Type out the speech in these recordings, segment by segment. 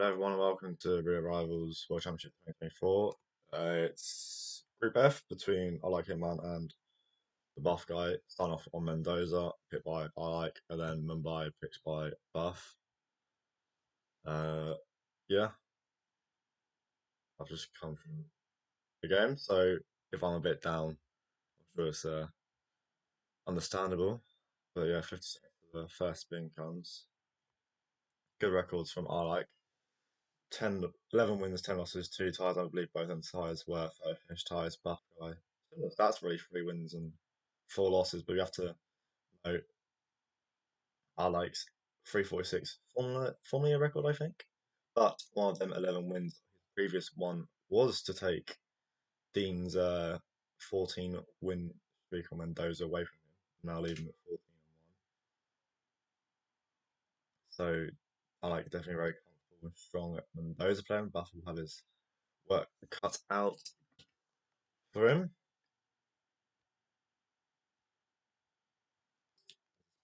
Hello everyone and welcome to Re-Arrivals World Championship 2024. It's Group F between ILikeHitman and the Buff guy. Starting off on Mendoza, picked by ILike, and then Mumbai picked by Buff. Yeah, I've just come from the game, so if I'm a bit down, I'm sure it's understandable. But yeah, 50 seconds for the first spin comes. Good records from ILike. 11 wins, 10 losses, 2 ties. I believe both them ties were finish ties. Buff guy. That's really 3 wins and 4 losses, but we have to note ILike's 346 Formula record, I think. But one of them 11 wins. His previous one was to take Dean's 14 win streak on Mendoza away from him, now leaving at 14 and 1. So ILike definitely very comfortable and strong at Mendoza playing. Buff will have his work cut out for him.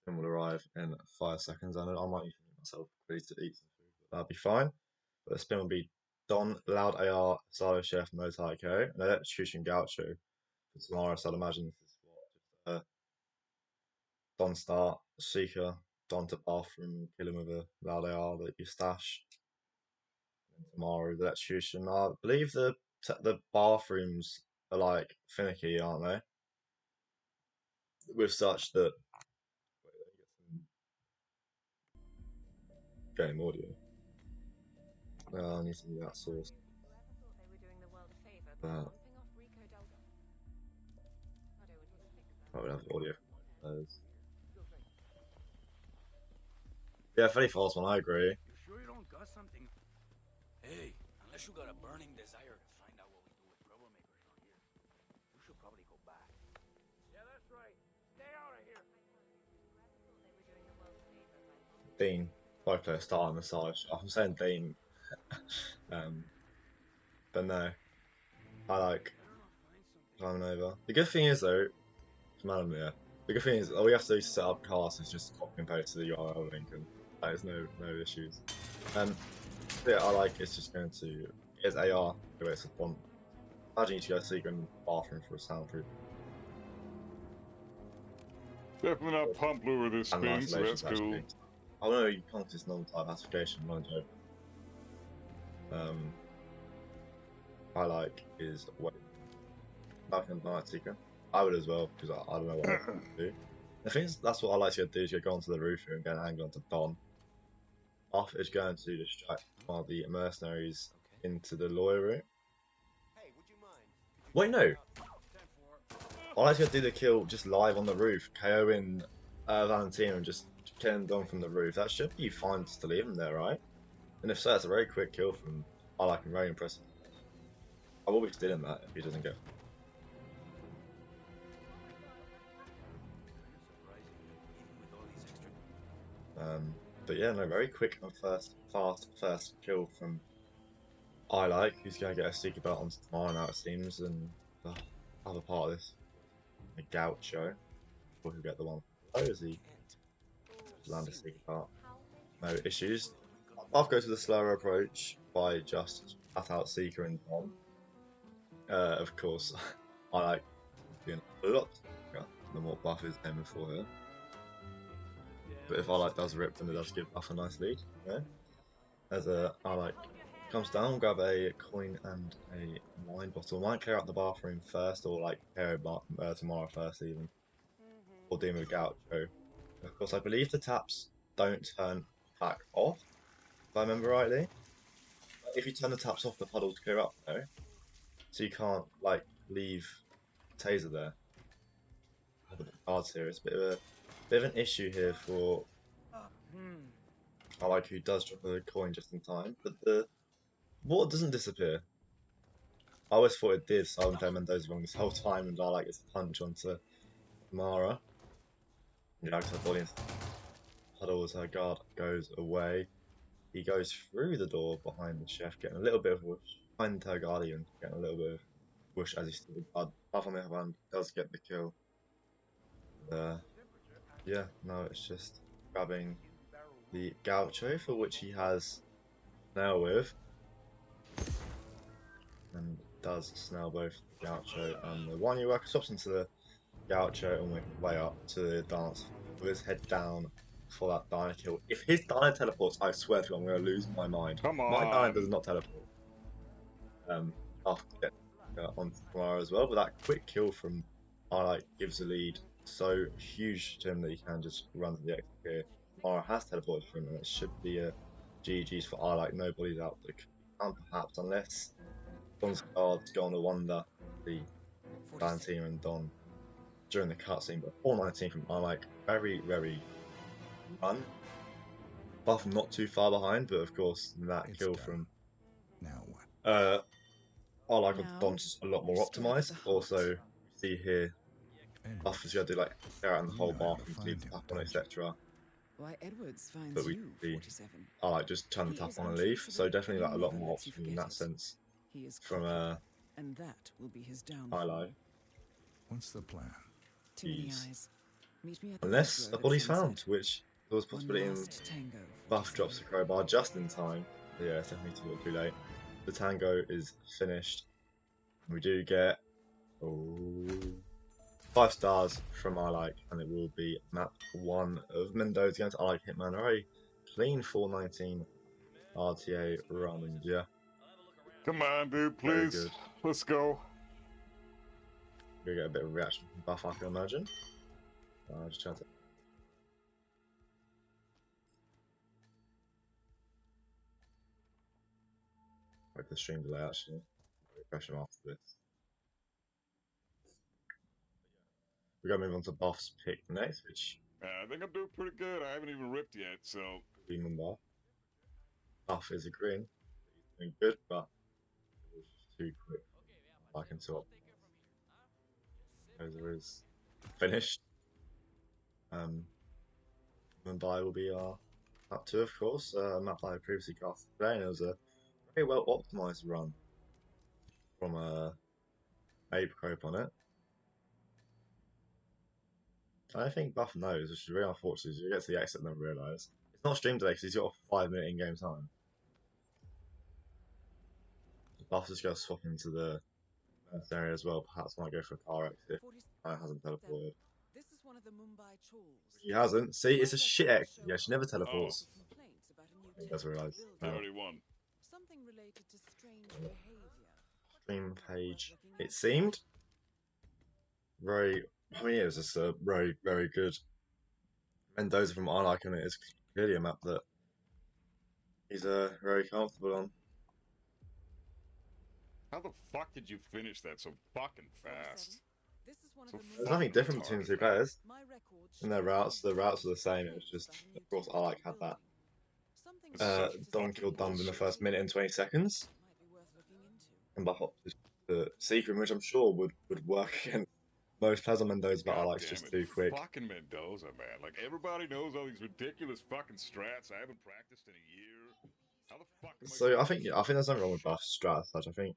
And will arrive in 5 seconds. I know I might need to make myself ready to eat some food, but that'll be fine. But the spin will be Don, Loud AR, Silo Chef, No Taiko, and Electrocution Gaucho for tomorrow. So I'd imagine this is what Don start, Seeker, Don to bathroom, kill him with a Loud AR that you stash. And tomorrow the Electrocution. I believe the bathrooms are like finicky, aren't they? With such that wait, let me get some game audio. I need some of that source. I would have audio from those. Yeah, very false one, I agree. You sure you don't got something? Hey, unless you got a burning desire to find out what we do with troublemakers around here, you should probably go back. Yeah, that's right. Stay out of here. Dean, both players start on massage. I'm saying Dean, but no, I like climbing over. The good thing is though, Malamir, the good thing is all we have to do to set up cast is just copy and paste to the URL link, and there's no issues. Yeah, I like it's just going to it's AR. It's a font. Imagine you to go secret in the bathroom for a soundproof. Definitely not pump blue with this And spin, so that's cool. Oh no, you can't. It's non-type classification. No joke. I like is back in the night seeker. I would as well because I don't know what else to do. I think that's what I like to do is go onto the roof here and get an angle onto Don. Off is going to distract one of the mercenaries into the lawyer room. Hey, would you mind? Wait, no. I like to do the kill just live on the roof, KOing Valentino and just killing Don from the roof. That should be fine to leave him there, right? And if so, it's a very quick kill from I like him, very impressive. I will be stealing that if he doesn't get. But yeah, no, very quick and fast first kill from ILike, who's going to get a secret belt on tomorrow now it seems, and the other part of this, a Gaucho, or who get the one below as he land a secret belt. No issues. Buff goes with a slower approach by just flat out Seeker and Dom. Of course, ILike doing a lot than what Buff is aiming for here. But if ILike does rip, then it does give Buff a nice lead. Yeah? As ILike comes down, grab a coin and a wine bottle. Might clear out the bathroom first, or like clear it tomorrow first, even. Or deal with Gaucho. Of course, I believe the taps don't turn back off, if I remember rightly. If you turn the taps off, the puddles clear up though. So you can't like leave Taser there. The cards here. It's a bit of an issue here for ILike, who does drop a coin just in time, but the water doesn't disappear. I always thought it did, so I've been playing Mendoza wrong this whole time, and ILike gets a punch onto Mara. Yeah, her body puddle as her guard goes away. He goes through the door behind the chef, getting a little bit of whoosh. Behind her guardian, getting a little bit of whoosh as he still the guard. Buff on the other hand does get the kill. Yeah, no, it's just grabbing the Gaucho, for which he has snail with. And does snail both Gaucho and the one you work swaps into the Gaucho and make his way up to the dance with his head down for that Diner kill. If his Diner teleports, I swear to you, I'm going to lose my mind. Come My Diner does on. not teleport. After get on tomorrow as well, but that quick kill from Arlike gives the lead so huge to him that he can just run to the exit here. Mara has teleported for him, and it should be a GG's for Arlike. Nobody's out the can perhaps, unless Don's cards go on a wonder the Valentine and Don during the cutscene, but 419 from Arlike, very, very run. Buff not too far behind, but of course that It's kill done. from Now what? Arlike on Now, Don's a lot more we strike optimized. the heart. Also, we see here Buff is Edwards. going to do like clear out in the You whole know how to bathroom, find leave the him, tap on, don't you? etc. Why Edwards finds But we you, see 47. Arlike just turn the He tap is on and leave. So untraceable, definitely but like a he lot never more lets you options in forget that it. sense He is from cocky, and that will be his downfall. Arlike. What's the plan? Too many Jeez. eyes. Meet me at the Unless a crossroad at body's sunset. found, which there was a One possibility in last tango, Buff 47. drops the crowbar just in time. So yeah, it's definitely too late. The tango is finished. We do get 5 stars from ILike, and it will be map 1 of Mendoza against ILikeHitman. A very clean 419 RTA run, yeah. Come on, dude, Very please. good. Let's go. We'll get a bit of a reaction from Buff, I can imagine. Just trying to. Like the stream delay actually. Refresh him after this. We're going to move on to Buff's pick next, which I think I'm doing pretty good. I haven't even ripped yet, so. will be Mumbai. Buff is agreeing. He's doing good, but it was just too quick. Back into it. There is finished. Mumbai will be our map 2, of course. A map I previously cast today, and it was a very well optimized run from Ape Cope on it. I think Buff knows, which is really unfortunate. You get to the exit and then realise. It's not stream delay because he's got a 5-minute in-game time. Buff's just going to swap into the area as well. Perhaps might go for a car exit. Hasn't teleported. This is one of the Mumbai chores. He hasn't. See, it's a shit exit. Yeah, she never teleports. Complaints about a new I think that's realised. I already won. Something related to strange behavior. Stream page. It seemed very. I mean, it was just a very, very good Mendoza from ILike, and it is clearly a map that he's very comfortable on. How the fuck did you finish that so fucking fast? This is one of So the There's nothing different between the two players. My record In their routes, the routes are the same. It was just, of course, ILike had that. Don killed Dumb in the first minute and 20 seconds. And Buff opted the secret, which I'm sure would work against most players on Mendoza, but God ILike's damn just it. too quick. Fucking Mendoza, man. Like, everybody knows all these ridiculous fucking strats. I haven't practiced in a year. How the fuck am So I think there's nothing wrong with Buff's strat as such. I think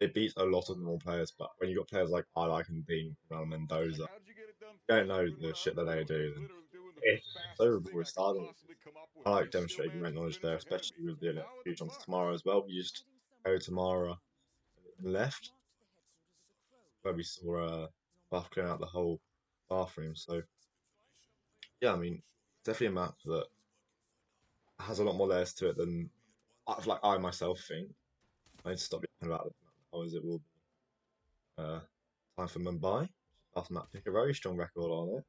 it beats a lot of normal players, but when you've got players like ILike and Dean around Mendoza, Like, how'd you get it done you don't faster know than the what shit I that they was do. doing? Then Literally doing the it's fastest so thing before I it could started. possibly come up with. ILike You still demonstrated great managed to knowledge finish there, ahead of especially me. with the How the huge on fuck? tomorrow as well. You just go tomorrow and left, where we saw Buff clearing out the whole bathroom. So yeah, I mean, definitely a map that has a lot more layers to it than I myself think. I need to stop talking about it now, as it will be time for Mumbai. Last map pick a very strong record on it.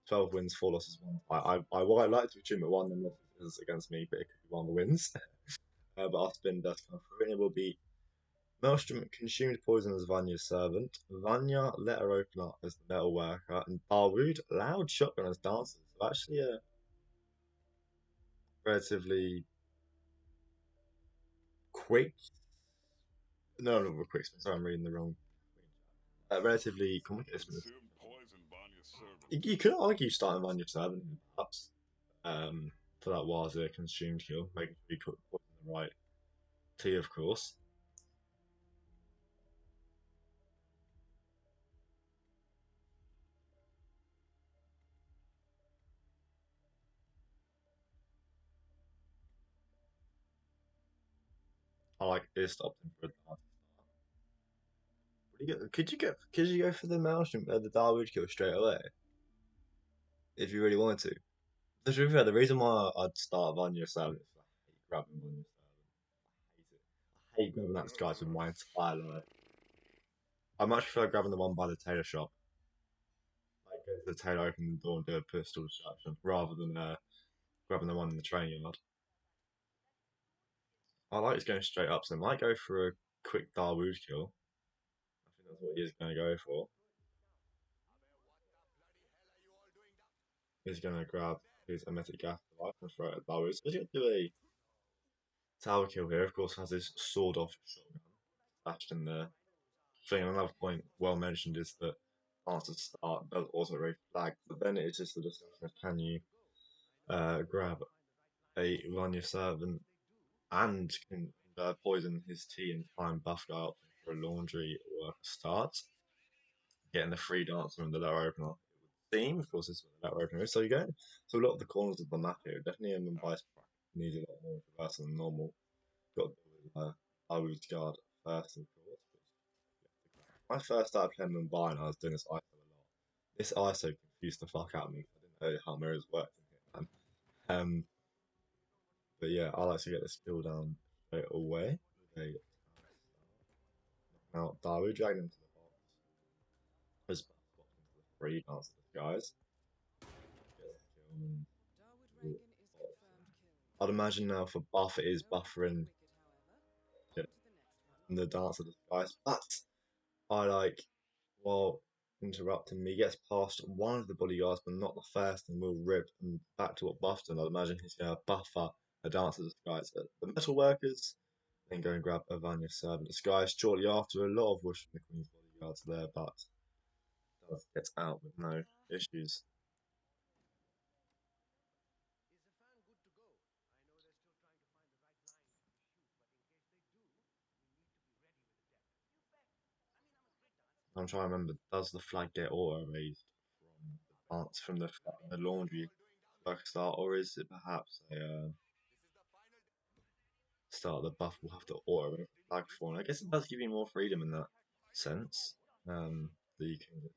12 wins, 4 losses, 1. I would like to assume that 1 of them losses against me, but it could be 1 of the wins. But our spin does come through, and it will be Maelstrom consumed poison as Vanya's servant. Vanya let her open up as the metal worker, and Barwood loud shotgun as dancer. So actually a relatively quick. No, not a quick spin. Sorry, I'm reading the wrong. Relatively complicated spin. Consumed poison Vanya's servant. You could argue starting Vanya servant, perhaps, for that was a consumed kill, making sure you put the poison in the right T, of course. I like is stopped him for a dart. Could you go for the Maelstrom the Darwood kill straight away if you really wanted to? To be fair, the reason why I'd start Vanya 7 is I hate grabbing Vanya 7. I hate it. I hate grabbing that disguise with my entire life. I much prefer grabbing the one by the tailor shop. Like go to the tailor, open the door and do a pistol distraction rather than grabbing the one in the training yard. I like he's going straight up, so I might go for a quick Darwood kill. I think that's what he is going to go for. He's going to grab his emetic gas device and throw it at Darwood. So he's going to do a tower kill here. Of course, has his sword off shotgun stashed in there. I think another point well mentioned is that after start does also raise flag, but then it's just the discussion of can you grab a Vanya servant and can poison his tea and try and buff guy up for a laundry work start, getting the free dancer and the lower opener. It would seem, of course, this is what the lower opener is. So you go so a lot of the corners of the map here. Definitely Mumbai needs a lot more traversal than normal. Got to do with Alu's guard first, of course. My first started playing Mumbai and I was doing this ISO a lot. This ISO confused the fuck out of me. I didn't know how mirrors worked in Hitman. But yeah, I like to get this kill down straight away. Okay, now Daru dragged into the box. Has popped into the free dance of the guys. Darwood Reagan is confirmed killed. I'd imagine now for buff it is buffering Wicket, however. in the dance of the guys, but I like while interrupting me gets past one of the bodyguards but not the first and will rip and back to what buffed him. I'd imagine he's going to buffer a dance of the guys. The metal workers then go and grab a Vanya servant disguise shortly after. A lot of Wush from the Queen's bodyguards there, but does get out with no issues. I'm trying to remember, does the flag get auto raised from the dance from the laundry work start, or is it perhaps a start of the buff will have to auto raise the flag for? And I guess it does give you more freedom in that sense. That you can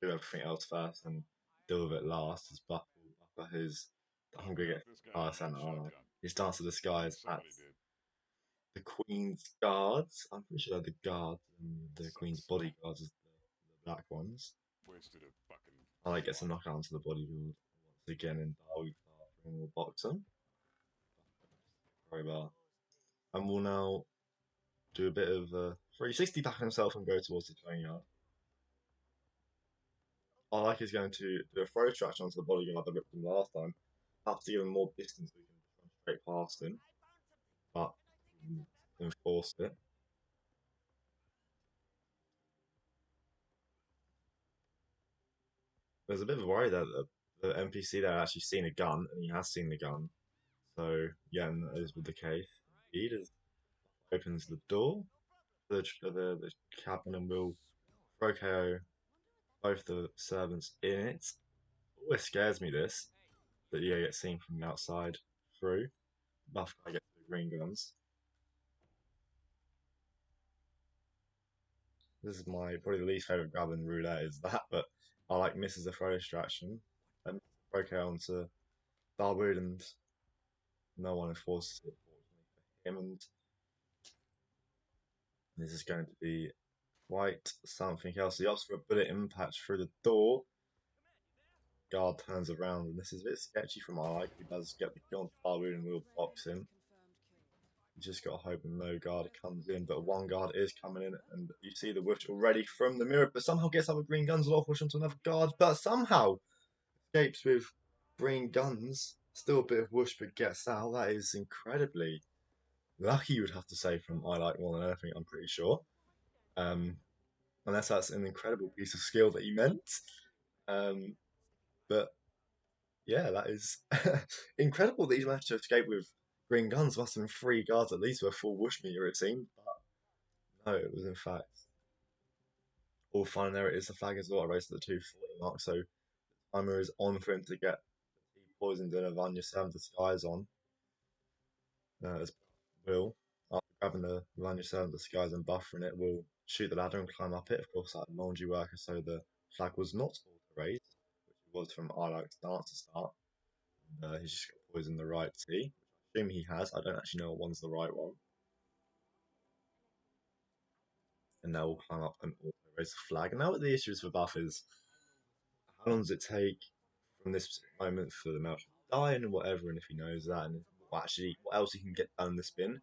do everything else first and deal with it last. His buff will buffer his hungry get fire center, aren't I? His dance of disguise at the Queen's guards. I'm pretty sure they're the guards and the Queen's bodyguards is the black ones. I like gets a knockout onto the bodyguard once again in Darwin and will box him. Very well. And we'll now do a bit of a 360 back himself and go towards the training yard. I like is going to do a throw traction onto the bodyguard that ripped him last time. Perhaps to give him more distance we can run straight past him. But enforced it. There's a bit of a worry that the NPC there actually seen a gun, and he has seen the gun. So, yeah, and that is with the case. Indeed, as opens the door to the cabin and will throw KO both the servants in it. Always scares me this, that you get seen from the outside through. Buff guy gets the green guns. This is my probably the least favourite grab in roulette is that, but I like misses the throw distraction. And throw KO onto Darwood and no one enforces it for him, and this is going to be quite something else. He opts for a bullet impact through the door. Guard turns around, and this is a bit sketchy from ILike. He does get the kill on Darwood and will box him. You just got to hope no guard comes in, but one guard is coming in, and you see the Whoosh already from the mirror, but somehow gets out with green guns, off Whoosh onto another guard, but somehow escapes with green guns. Still a bit of Whoosh, but gets out. That is incredibly lucky, you would have to say, from ILike more than anything, I'm pretty sure. Unless that's an incredible piece of skill that he meant. But yeah, that is incredible that he's managed to escape with green guns. Must have been three guards at least with a full Whoosh meter, it seemed. But no, it was in fact all fine. There it is. The flag is auto race at the 240 mark, so timer is on for him to get the poisoned in a Vanya 7 disguise on. As Will. grabbing the Vanya servant disguise and buffering it, will shoot the ladder and climb up it. Of course, that laundry worker, so the flag was not auto-raised, which it was from ILike's dance to start. He's just got poisoned the right T, which I assume he has. I don't actually know what one's the right one. And now we'll climb up and auto-raise the flag. And now what the issue is for buff is, how long does it take from this moment for the Melcher to die and whatever, and if he knows that, and what else he can get done in the spin.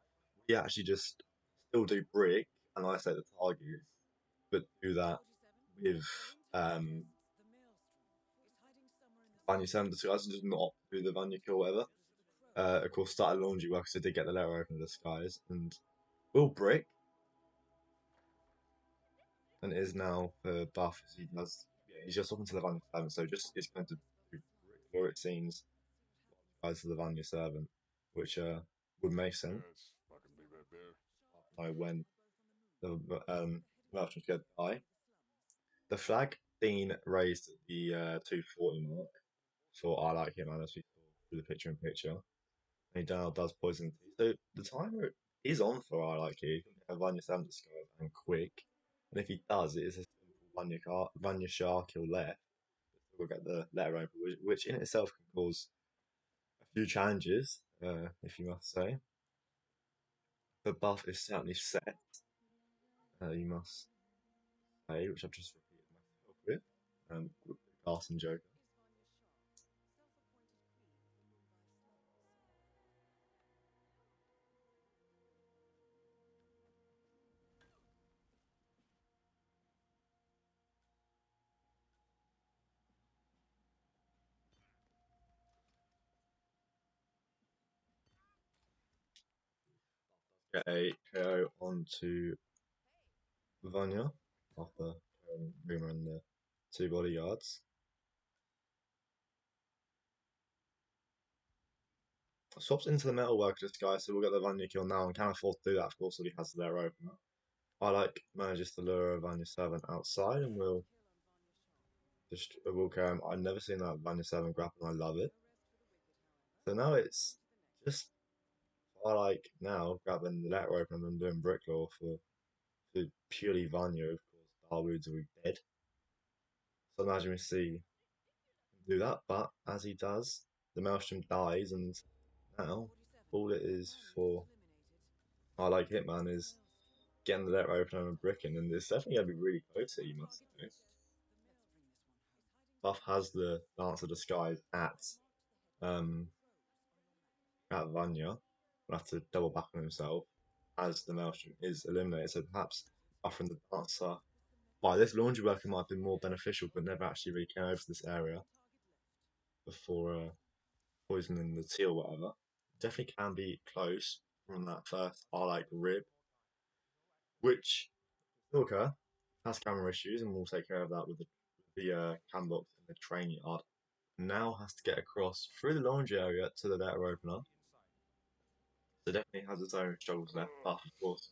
We actually just still do brick and isolate the targets, but do that with Vanya Sam disguise and just not do the Vanya kill whatever. Of course, started laundry work, so did get the letter open disguise, and will brick, and it is now for buff as he does. Yeah, he's just up into the Vanya servant, so just it's going to do brick, or it seems, guys to the Vanya servant, which would make sense. Yeah, it's fucking leave that there. Know when the Merchant's going to die. The flag being raised at the 240 mark for ILikeHitman, as we saw through the picture in picture. And he now does poison tea. So the timer is on for ILikeHit. He can have Vanya Sam disguise and quick. And if he does, it is a simple Vanya Shah kill left. We'll get the letter open, which in itself can cause a few challenges, if you must say. The buff is certainly set, you must say, which I've just repeated myself with Carson Joker. Get a KO onto Vanya after Boomer and the two bodyguards. Swaps into the metal worker disguise, so we'll get the Vanya kill now and can afford to do that, of course, so he has their opener. ILike manages to lure Vanya servant outside and will just I've never seen that Vanya servant grapple and I love it. So now it's just ILike now grabbing the letter opener and doing Bricklaw for purely Vanya, of course, Darwood's will be dead. So imagine we see do that, but as he does, the Maelstrom dies, and now all it is for ILikeHitman is getting the letter opener and bricking, and it's definitely going to be really close here, you must say. Buff has the Dancer disguise at Vanya, will have to double back on himself as the Maelstrom is eliminated, so perhaps buffing the Dancer by this laundry worker might have been more beneficial, but never actually really came over to this area before poisoning the tea or whatever. Definitely can be close from that first ILike rib, which will occur, has camera issues, and we'll take care of that with the cam box in the train yard. Now has to get across through the laundry area to the letter opener. So definitely has its own struggles left, but of course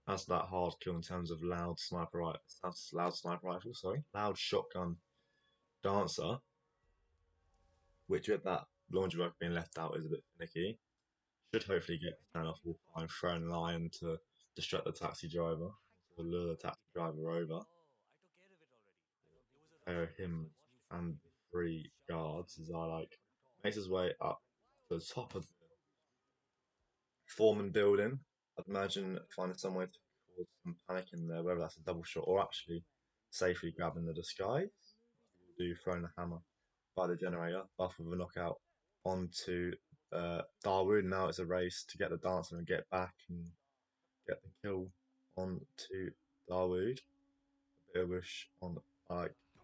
has that hard kill in terms of loud loud shotgun dancer, which with that laundry work being left out is a bit finicky. Should hopefully get a turn off. We'll find throwing an iron to distract the taxi driver, to lure the taxi driver over. Him and three guards as ILike makes his way up to the top of the foreman building. I'd imagine finding some way to cause some panic in there, whether that's a double shot or actually safely grabbing the disguise. We'll do throwing the hammer by the generator, buff with a knockout onto Darwood. Now it's a race to get the dancer and get back and get the kill onto Darwood. A bit of wish on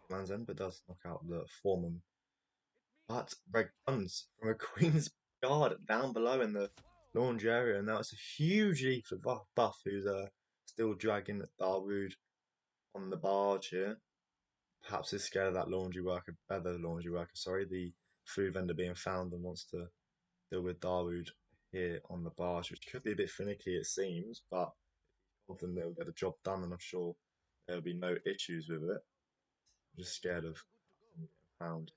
man's end, but does knock out the foreman. But red guns from a Queen's Guard down below in the laundry area, and now it's a huge lead for Buff, who's still dragging Darwood on the barge here. Perhaps is scared of that the food vendor being found and wants to deal with Darwood here on the barge, which could be a bit finicky, it seems, but confident they'll get the job done, and I'm sure there'll be no issues with it. I'm just scared of getting found.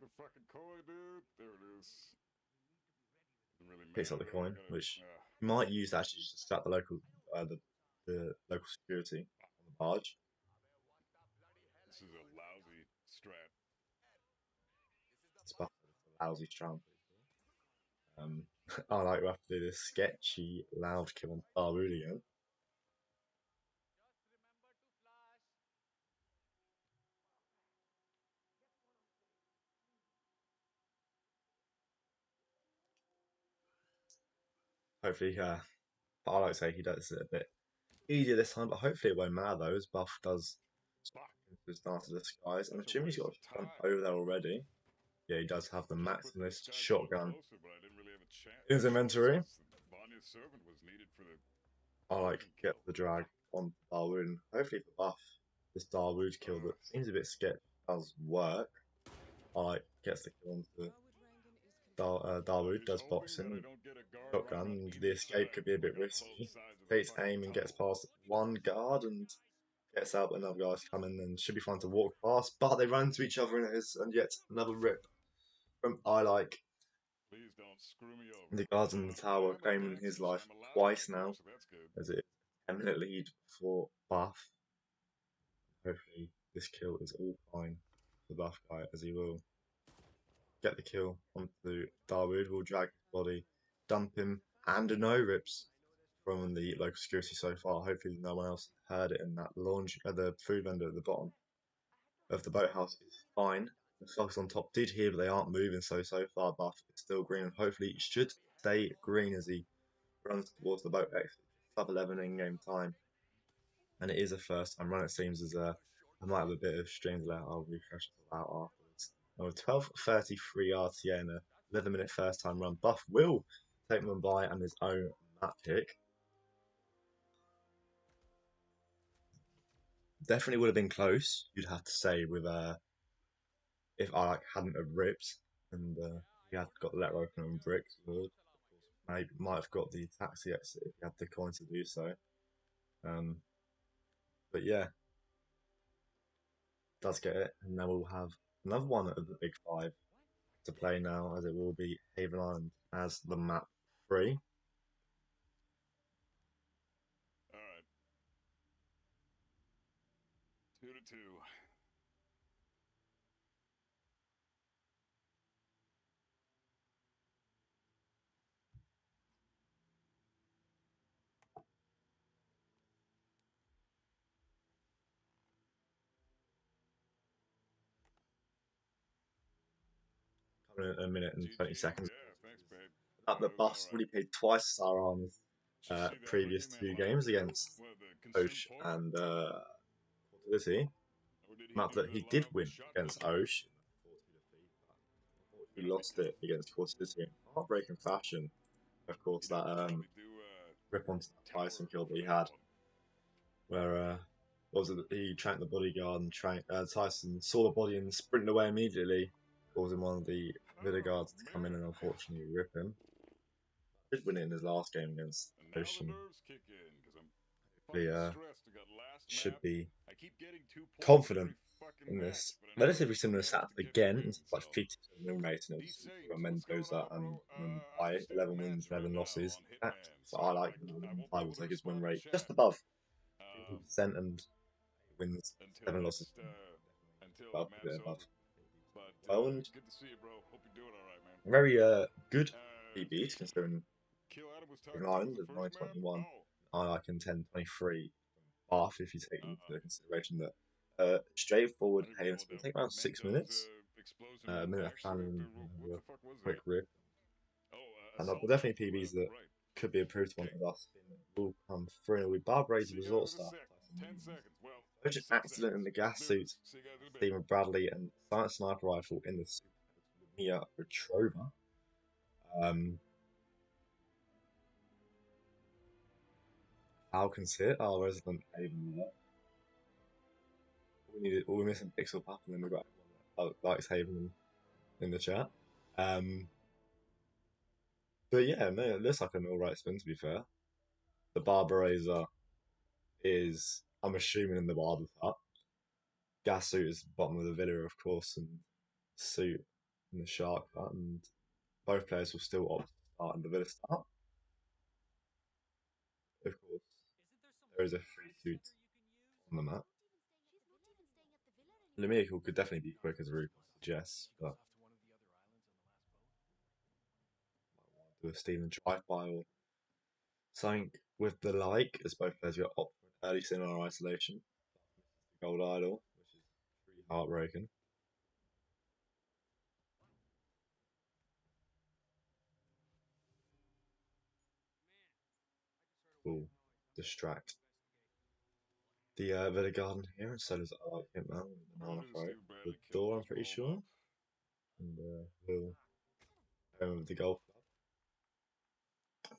The fucking coin, dude. There it is. Really Picks up the coin, gotta, which You might use that actually just to distract the local security on the barge. This is a lousy strat. This buff is a lousy strat. I like we have to do this sketchy loud kill on Dawood again. Hopefully, I like to say he does it a bit easier this time, but hopefully it won't matter though. His buff does into his Dart of Disguise. I'm assuming he's got a jump over there already. Yeah, he does have the maximalist shotgun in his inventory. I like get the drag on Dawood, and hopefully the buff this Dawood kill that seems a bit sketchy does work. I like gets the kill onto Dawood, does boxing, shotgun, and the escape could be a bit risky. Takes aim and gets past one guard and gets out, but another guy's coming and should be fine to walk past, but they run into each other and it is and yet another rip from ILike. Please don't screw me over. The guards in the tower claiming his life twice now, as it is a 10-minute lead for Buff. Hopefully this kill is all fine for the Buff guy, as he will get the kill onto Dawood, will drag his body, dump him, and a no rips from the local security so far. Hopefully no one else heard it, and that launch the food vendor at the bottom of the boathouse is fine. The frogs on top did hear, but they aren't moving, so far Buff is still green, and hopefully it should stay green as he runs towards the boat exit. Sub 11 in game time, and it is a first time run. It seems as I might have a bit of streams left. I'll refresh it out afterwards. Now with 12:33 RTA and a 11-minute first time run, Buff will take them by and his own map pick. Definitely would have been close, you'd have to say, with if I hadn't have ripped and he had got the letter opener and bricks, would maybe might have got the taxi exit if he had the coin to do so. But yeah, does get it, and then we'll have another one of the big five to play now, as it will be Haven Island as the map 3. All right. 2-2. Coming in a minute and 20 GG. seconds. Yeah, thanks, babe. Up the That was Buffs all already right. played twice Star Arms Did you see that previous RRWC24 two live games video? against What, the consumed Osh pork? and Fortality. Or did he Map do that the he did loud win shotgun against blast? Osh. He lost it against Fortality in heartbreaking fashion. Of course, He'd have that to probably do rip onto that tower Tyson kill that for he that had, one. where what was it? He tranked the bodyguard and Tyson saw the body and sprinted away immediately, causing one of the Vida guards to come in and unfortunately rip him. Did win it in his last game against And now the Ocean. nerves kick in because I'm Hopefully, fucking stressed. I got last should map. be I keep getting 2 points confident every fucking in match, this but I never relatively similar manage stats to get the again. win. It's like So 50% win rate, and it be was safe. What's going Mendoza on, bro? and I'm by just in a 11 match wins, right 11 now losses. on That Hitman, so so I like I won't be I will able to take his win respond to rate just chat above 50% and wins until 7 losses. next until Above, a bit map's above. over. But Well, and good to see you, bro. Hope you're doing all right, man. very good PBs considering Kill Adam was Haven talking to Island was the at first map. 921. Oh, I like in 1023 Bath if you take into consideration that straightforward I don't even know Havens what will that take around 6 minutes. Mendoza explosion A minute of backstory. planning, What a the fuck was quick that? rip. Oh, And assault definitely rifle. PBs that Right. could be approved to one Okay. of us will come through. We Barbara's See you guys resort in a staff. sec. 10 seconds. Well, Urgent 6 accident in seconds. the Let's gas do suit. this. See you guys in a bit. Stephen Bradley and silent sniper rifle in the suit. Mia Petrova. Falcons hit our resident Haven. We're missing Pixel Pup, and then we've got everyone that likes Haven in the chat. But yeah, no, it looks like an alright spin to be fair. The Barbarazer is, I'm assuming, in the barber hut. Gas suit is bottom of the video, of course, and suit in the shark hut, and both players will still opt to start in the villa start. there is a free suit on the map. Lumia could definitely be quick as Rupert suggests, but might want to do a Steven drive-by or something with the like, as both players got opt for an early cinema isolation. Gold idol, which is pretty heartbreaking. Will distract the Villa Garden here, and so does ILikeHitman with the banana Brothers throw. do The barely kill door, I'm those pretty blown sure. up. And Will home with the golf club.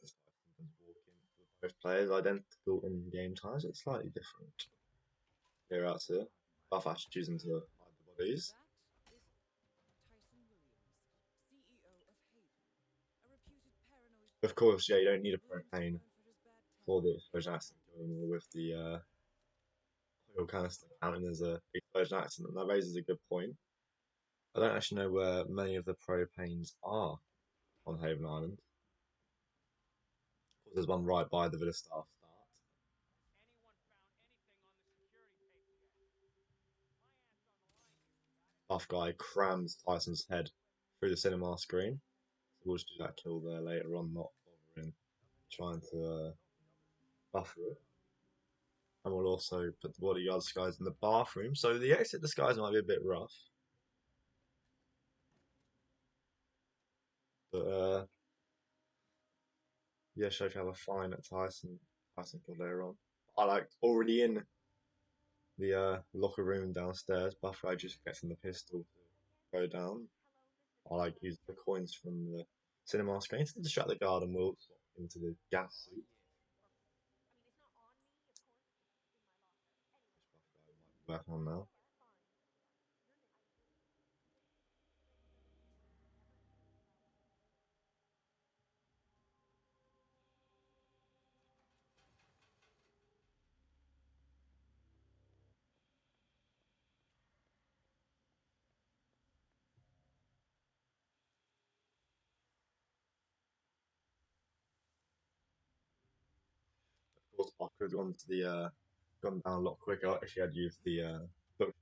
Sometimes walk in for both players identical in game times, it's slightly different. Here out here. Buff actually choosing to hide the bodies. That is Tyson Williams, CEO of Haven, a reputed paranoid. Of course, yeah, you don't need a propane Williams is known for his bad for the temper. explosion accident anymore with the oil canister counting as a explosion accident. That raises a good point. I don't actually know where many of the propanes are on Haven Island. Of course, there's one right by the Villa Staff start. Buff guy crams Tyson's head through the cinema screen. So we'll just do that kill there later on, not bothering trying to buffer it. And we'll also put the bodyguard disguise in the bathroom. So the exit disguise might be a bit rough. But yeah, show you have a fine at Tyson killed later on. I like already in the locker room downstairs. Buffalo just gets in the pistol to go down. I like use the coins from the cinema screen to distract the guard and will into the gas suit. Which Buffalo might be back on now. Of course, I could have gone down a lot quicker if he had used the bookshelf. But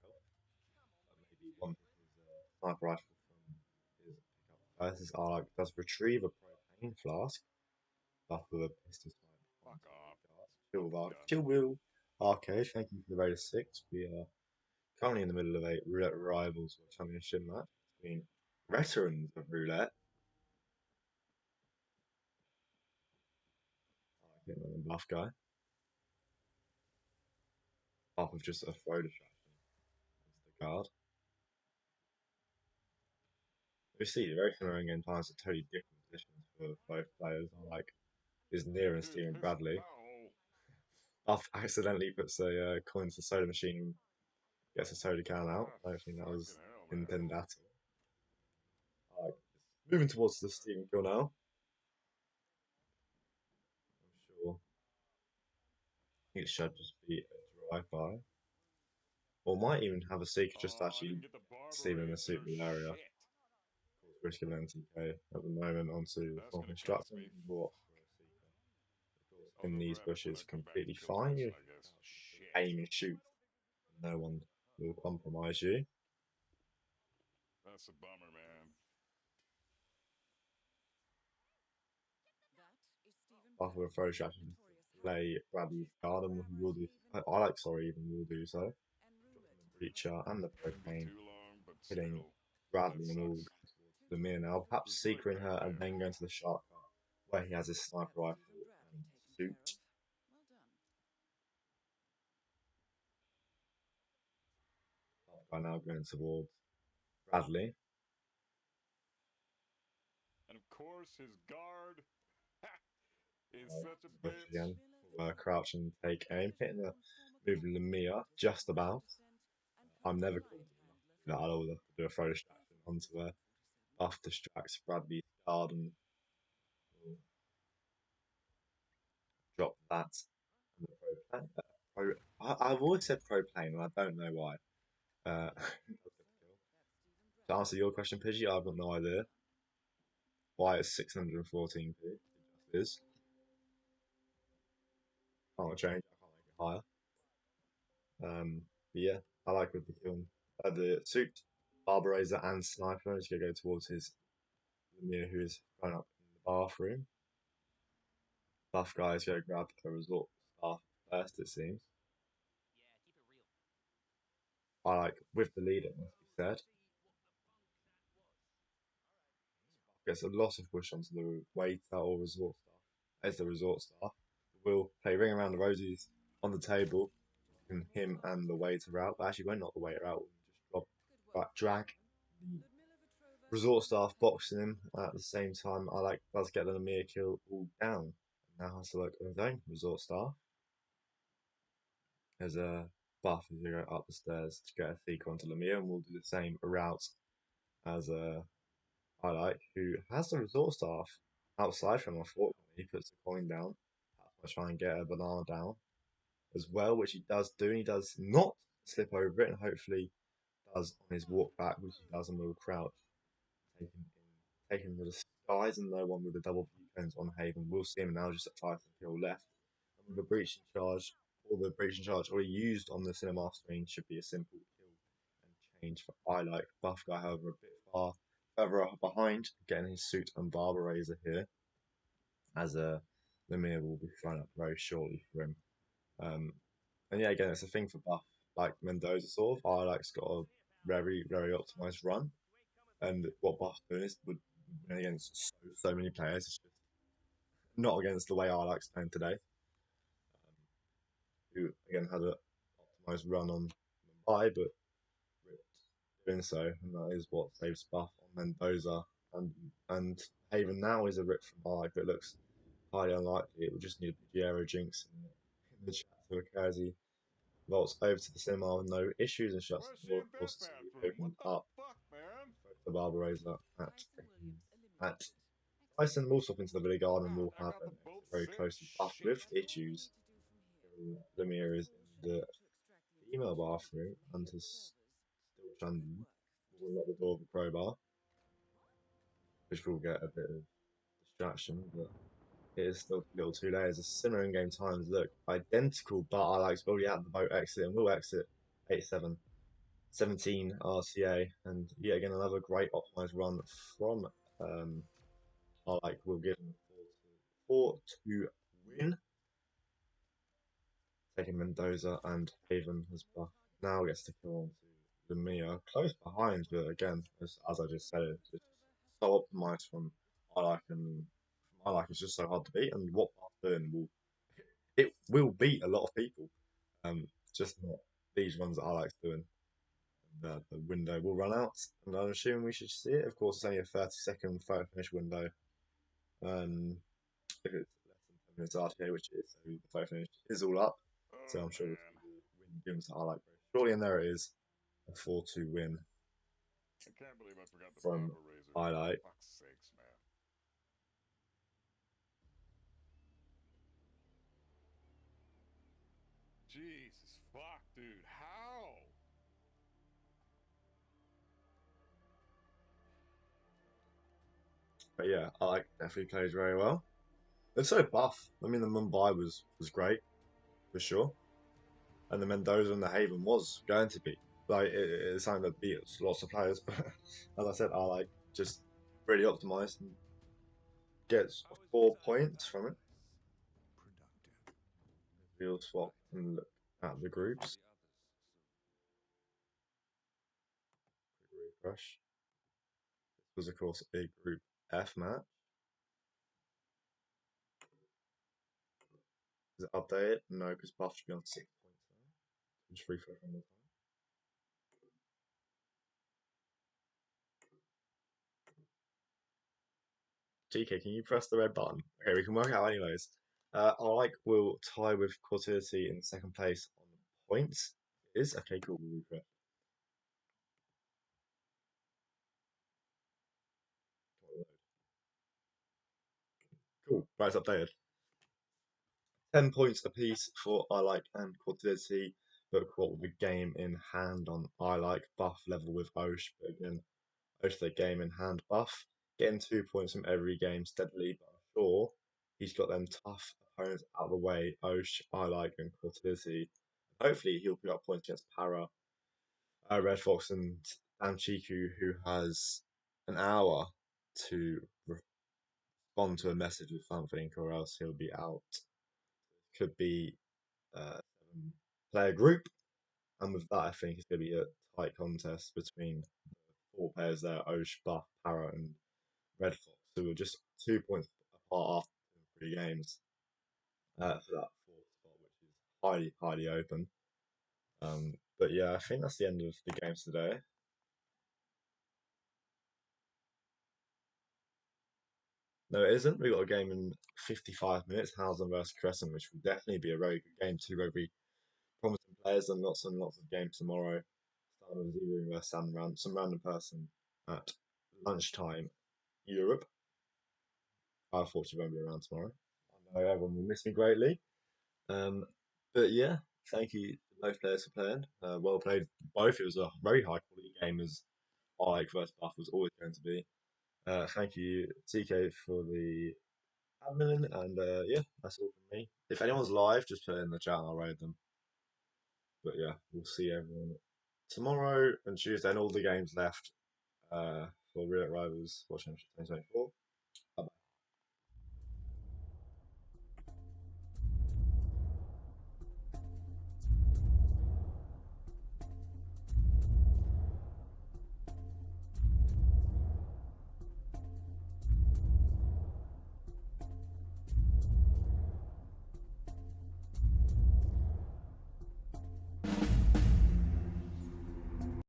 maybe one his sniper rifle from his pickup. This Ark does retrieve a propane flask. Buff with a pistol sniper. Fuck off. Chill, Ark. Done. Chill, Will. Arcade, thank you for the raid of 6. We are currently in the middle of a roulette rivals championship match between veterans of roulette. ILikeHitman and Buff guy. Buff with just a throw distraction against the guard. We see very similar in game times at totally different positions for both players. Like is near and steering Bradley. No. Buff accidentally puts a coin to the soda machine and gets a soda can out. Ah, I don't think that was fucking hell, man. intended at all. Like, moving towards the Steven kill now. I'm sure it should just be a drive-by. Or might even have a seeker just to Oh, I actually didn't get the barber see him in a razor. suitable area. Shit. Risk of an NTK at the moment onto That's small gonna cost construction. me. What for a seeker? Of course, I'll in go these grab it when I bushes, come back completely to kill fine. You Tyson, I guess. Shit. aim and shoot. No one will compromise you. That's a bummer, man. That is Stephen After a Bradley, throw strategy, notorious play hacker. Bradley's Chief garden, he programmer will at do. Haven, I like, sorry, even will do so. and Dropping rumored the breacher and the Shouldn't be propane, too long, but hitting still. Bradley That and all sucks. towards the mirror now, perhaps Who's right secreting back her and there? then going to the shark car, where he has his sniper That's rifle Stephen Bradley and taken suit. care of. Well done. By now going towards Bradley. And of course, his guard is Right, such a push bitch. again. Villa Crouch and take aim, hitting the known former move captain of Lamia the just British about. descent and I'm never compliant confident enough handler to do that. for I'll always have to do a throw distraction onto her. Buff distracts Bradley's guard and will drop that. And the pro plane. I've always said pro plane, and I don't know why. To answer your question, Pidgey, I've got no idea why it's 614p. It just is. Can't change. I can't make higher. But yeah, I like with the kiln. The suit, barber razor, and sniper is gonna go towards his Lemire, who is going up in the bathroom. Buff guy is gonna grab a resort staff first, it seems. I like with the leader, must be said. Gets a lot of push onto the waiter or resort staff as the resort staff. Will play ring around the rosies on the table, and him and the waiter out. But actually, won't knock the waiter out. We'll just drag the resort staff boxing him at the same time. I like does get the Lemire kill all down. Now has to look at his own resort staff. As a buff as you go up the stairs to get a seeker onto Lemire, and we'll do the same route as I like, who has the resort staff outside from him, unfortunately. He puts the coin down. I try and get a banana down as well, which he does do, and he does not slip over it, and hopefully does on his walk back, which he does, and will crouch, taking the disguise, and no one with the double view cones on Haven. We'll see him now just at 5 kill left. And with the breaching charge, all the breaching charge already used on the cinema screen should be a simple kill and change for I like. Buff guy, however, a bit further behind, getting his suit and barber razor here, as Lemire will be thrown up very shortly for him. And yeah, again, it's a thing for Buff, like Mendoza sort of. I like's got a very, very optimized run, and what Buff's doing is would win against so many players. It's just not against the way I like's playing today. Who again had an optimized run on Mumbai, but doing so, and that is what saves Buff on Mendoza. And Haven now is a rip from I like, but it looks highly unlikely. It will just need a Pajero jinx in the chat to occur as he vaults over to the cinema with no issues and shuts Where's the she door. in Of this course, it's bathroom? What opened the up. fuck, man? The barber razor Tyson Williams at eliminated. Tyson will swap into the Villa Garden, will I have got an the boat very set. closely buff Shit. with That's all we need issues. to do from here. Lemire is in the All should be able to extract the female information bathroom from and Haven has servers. still trying Good to work. unlock the door with a crowbar, which will get a bit of distraction, but it is still a little too late as the similar in-game times look identical, but I like already at the boat exit and will exit 8-7, 17 RCA, and yet again another great optimized run from I like will give him a 4-2 win. Taking Mendoza and Haven as buff. Now gets to kill on to Lemire. Close behind, but again, as I just said, it's just so optimized from I like, and from I like it's just so hard to beat, and what Buff's doing will beat a lot of people. Just not these ones that I like's doing. The window will run out, and I'm assuming we should see it. Of course, it's only a 30-second photo finish window. If it's less than 10 minutes RTA, which it is, so the photo finish is all up. So Oh, I'm sure we'll man. see the win given to I like very shortly, and there it is, a 4-2 win I can't believe I forgot the from barber razor. I like. Fuck's sakes, man. Jesus fuck, dude. How? But yeah, I like definitely plays very well. It's so buff. I mean, the Mumbai was great for sure, and the Mendoza and the Haven was going to be like it's something that beats lots of players. But as I said, I like just really optimized and gets 4 points from it. Productive. We'll swap and look at the groups. Quick refresh. This was of course a Group F match. Is it updated? No, because Buff should be on 6 points now. Just refresh one more time. GK, can you press the red button? Okay, we can work it out anyways. I like will tie with Quality in second place on points. It is okay, cool. We'll refresh. Cool. Right, it's updated. 10 points apiece for I like and Quality, but what with the game in hand on I like buff level with Osh, but again, Osh the game in hand buff, getting 2 points from every game steadily, but I'm sure he's got them tough opponents out of the way, Osh, and Cortese. Hopefully he'll put up points against Para, Red Fox, and Chiku, who has an hour to respond to a message with something, or else he'll be out. Could be a 7-player group, and with that, I think it's going to be a tight contest between the 4 players there: Osh, Buff, Para, and Red Fox, who are just 2 points apart after 3 games for that 4th spot, which is highly open. But yeah, I think that's the end of the games today. No, it isn't. We've got a game in 55 minutes, Housen versus Crescent, which will definitely be a very good game. 2 very promising players and lots of games tomorrow. Starting with Zero versus some random person at lunchtime, Europe. I unfortunately won't be around tomorrow. I know everyone will miss me greatly. But yeah, thank you to both players for playing. Well played, both. It was a very high quality game, as I versus Buff was always going to be. Thank you, TK, for the admin, and yeah, that's all from me. If anyone's live, just put it in the chat and I'll raid them. But yeah, we'll see everyone tomorrow and Tuesday, and all the games left for Real Rivals World Championship 2024.